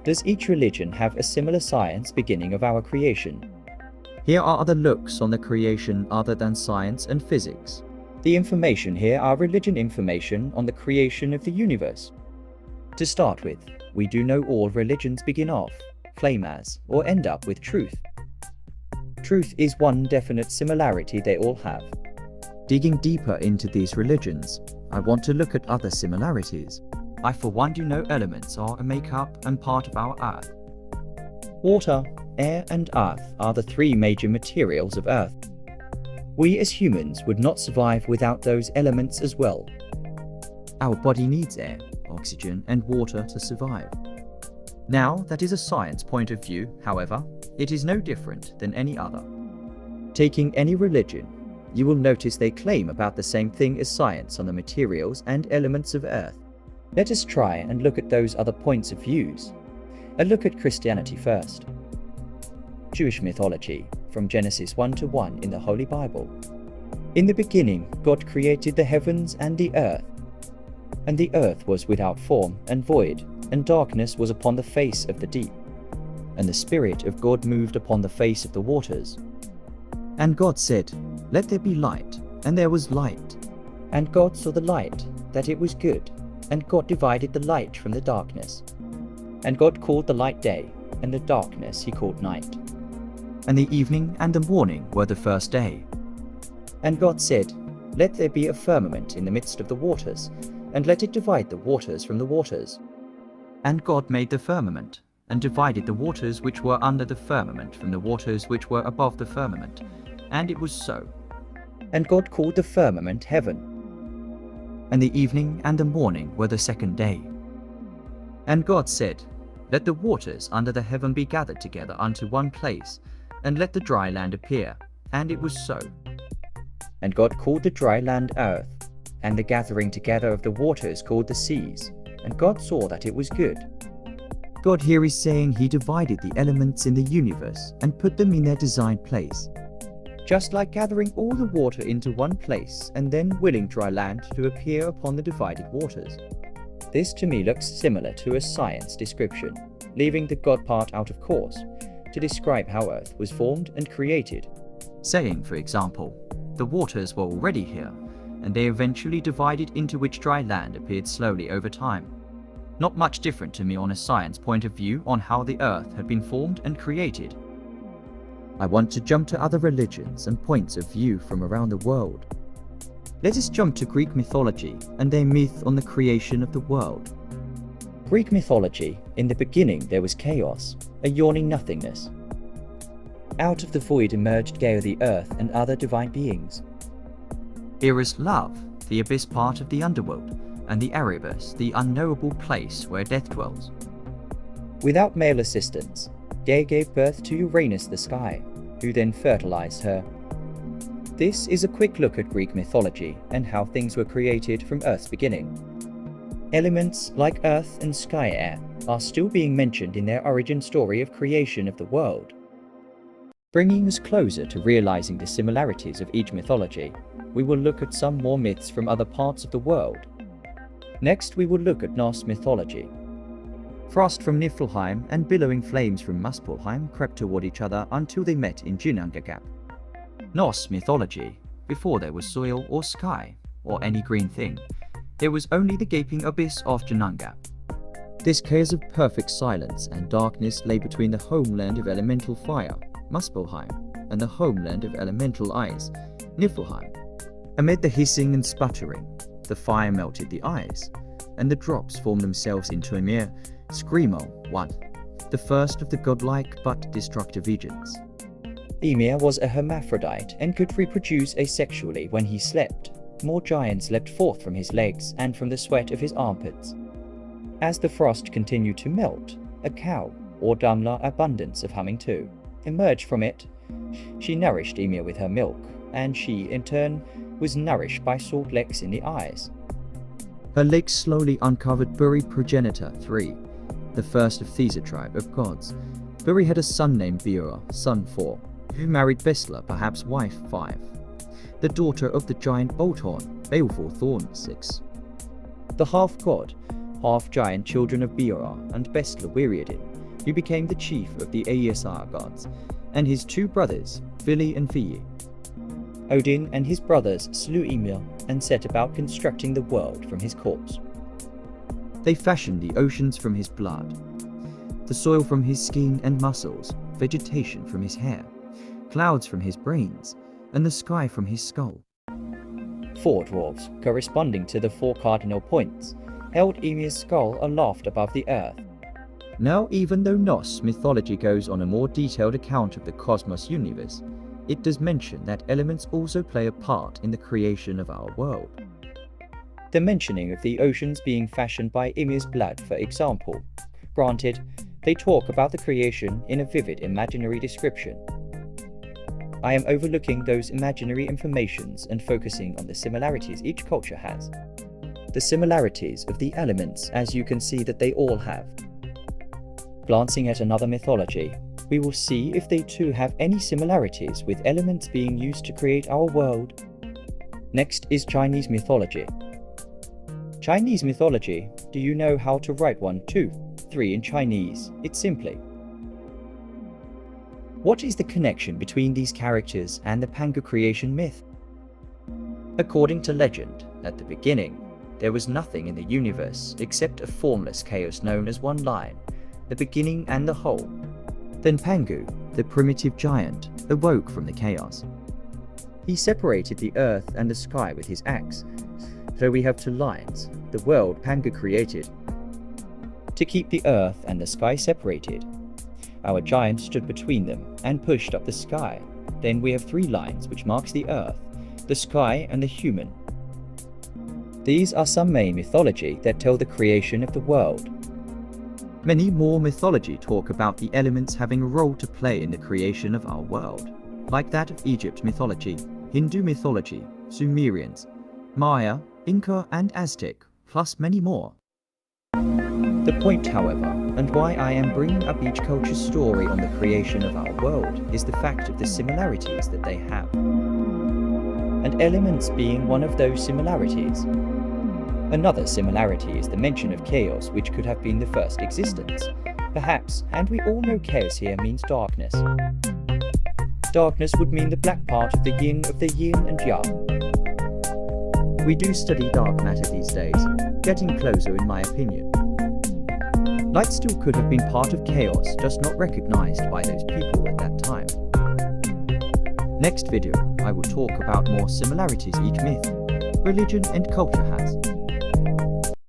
Does each religion have a similar science beginning of our creation? Here are other looks on the creation other than science and physics. The information here are religion information on the creation of the universe. To start with, we do know all religions begin off, claim as, or end up with truth. Truth is one definite similarity they all have. Digging deeper into these religions, I want to look at other similarities. I for one do know elements are a make-up and part of our Earth. Water, air and earth are the three major materials of Earth. We as humans would not survive without those elements as well. Our body needs air, oxygen and water to survive. Now, that is a science point of view, however, it is no different than any other. Taking any religion, you will notice they claim about the same thing as science on the materials and elements of Earth. Let us try and look at those other points of views. A look at Christianity first. Jewish mythology, from Genesis 1 to 1 in the Holy Bible. In the beginning, God created the heavens and the earth. And the earth was without form and void, and darkness was upon the face of the deep. And the Spirit of God moved upon the face of the waters. And God said, "Let there be light," and there was light. And God saw the light, that it was good, and God divided the light from the darkness. And God called the light day, and the darkness he called night. And the evening and the morning were the first day. And God said, "Let there be a firmament in the midst of the waters, and let it divide the waters from the waters." And God made the firmament, and divided the waters which were under the firmament from the waters which were above the firmament. And it was so. And God called the firmament heaven. And the evening and the morning were the second day. And God said, "Let the waters under the heaven be gathered together unto one place, and let the dry land appear." And it was so. And God called the dry land earth, and the gathering together of the waters called the seas. And God saw that it was good. God here is saying he divided the elements in the universe and put them in their designed place. Just like gathering all the water into one place and then willing dry land to appear upon the divided waters. This to me looks similar to a science description, leaving the God part out of course, to describe how Earth was formed and created. Saying, for example, the waters were already here, and they eventually divided into which dry land appeared slowly over time. Not much different to me on a science point of view on how the Earth had been formed and created. I want to jump to other religions and points of view from around the world. Let us jump to Greek mythology and their myth on the creation of the world. Greek mythology, in the beginning there was chaos, a yawning nothingness. Out of the void emerged Gaia the earth and other divine beings. Here is love, the abyss part of the underworld, and the Erebus, the unknowable place where death dwells. Without male assistance, Gaia gave birth to Uranus the sky, who then fertilized her. This is a quick look at Greek mythology and how things were created from Earth's beginning. Elements like earth and sky air are still being mentioned in their origin story of creation of the world. Bringing us closer to realizing the similarities of each mythology, we will look at some more myths from other parts of the world. Next, we will look at Norse mythology. Frost from Niflheim and billowing flames from Muspelheim crept toward each other until they met in Ginnungagap. Norse mythology, before there was soil or sky, or any green thing, there was only the gaping abyss of Ginnungagap. This chaos of perfect silence and darkness lay between the homeland of elemental fire, Muspelheim, and the homeland of elemental ice, Niflheim. Amid the hissing and sputtering, the fire melted the ice, and the drops formed themselves into a mere Screamo 1, the first of the godlike but destructive agents. Ymir was a hermaphrodite and could reproduce asexually when he slept. More giants leapt forth from his legs and from the sweat of his armpits. As the frost continued to melt, a cow, or Damla abundance of humming too, emerged from it. She nourished Ymir with her milk, and she, in turn, was nourished by salt lecks in the eyes. Her legs slowly uncovered Buri progenitor 3, the first of Thesa tribe of gods. Buri had a son named Beora, son 4, who married Besla, perhaps wife 5, the daughter of the giant Bolthorn, baleful Thorn 6. The half-god, half-giant children of Beora and Bestla Wiriadin, who became the chief of the Aesir gods, and his two brothers, Vili and Viyi. Odin and his brothers slew Ymir and set about constructing the world from his corpse. They fashioned the oceans from his blood, the soil from his skin and muscles, vegetation from his hair, clouds from his brains, and the sky from his skull. 4 dwarfs, corresponding to the 4 cardinal points, held Ymir's skull aloft above the earth. Now, even though Norse mythology goes on a more detailed account of the cosmos universe, it does mention that elements also play a part in the creation of our world. The mentioning of the oceans being fashioned by Ymir's blood, for example. Granted, they talk about the creation in a vivid imaginary description. I am overlooking those imaginary informations and focusing on the similarities each culture has. The similarities of the elements, as you can see that they all have. Glancing at another mythology, we will see if they too have any similarities with elements being used to create our world. Next is Chinese mythology. Chinese mythology, do you know how to write 1, 2, 3 in Chinese? It's simply. What is the connection between these characters and the Pangu creation myth? According to legend, at the beginning, there was nothing in the universe except a formless chaos known as one line, the beginning and the whole. Then Pangu, the primitive giant, awoke from the chaos. He separated the earth and the sky with his axe, so we have 2 lines, the world Pangu created. To keep the earth and the sky separated, our giant stood between them and pushed up the sky. Then we have 3 lines which marks the earth, the sky and the human. These are some main mythology that tell the creation of the world. Many more mythology talk about the elements having a role to play in the creation of our world, like that of Egypt mythology, Hindu mythology, Sumerians, Maya, Inca and Aztec, plus many more. The point, however, and why I am bringing up each culture's story on the creation of our world, is the fact of the similarities that they have. And elements being one of those similarities. Another similarity is the mention of chaos, which could have been the first existence. Perhaps, and we all know chaos here means darkness. Darkness would mean the black part of the yin and yang. We do study dark matter these days, getting closer in my opinion. Light still could have been part of chaos, just not recognized by those people at that time. Next video, I will talk about more similarities each myth, religion and culture has.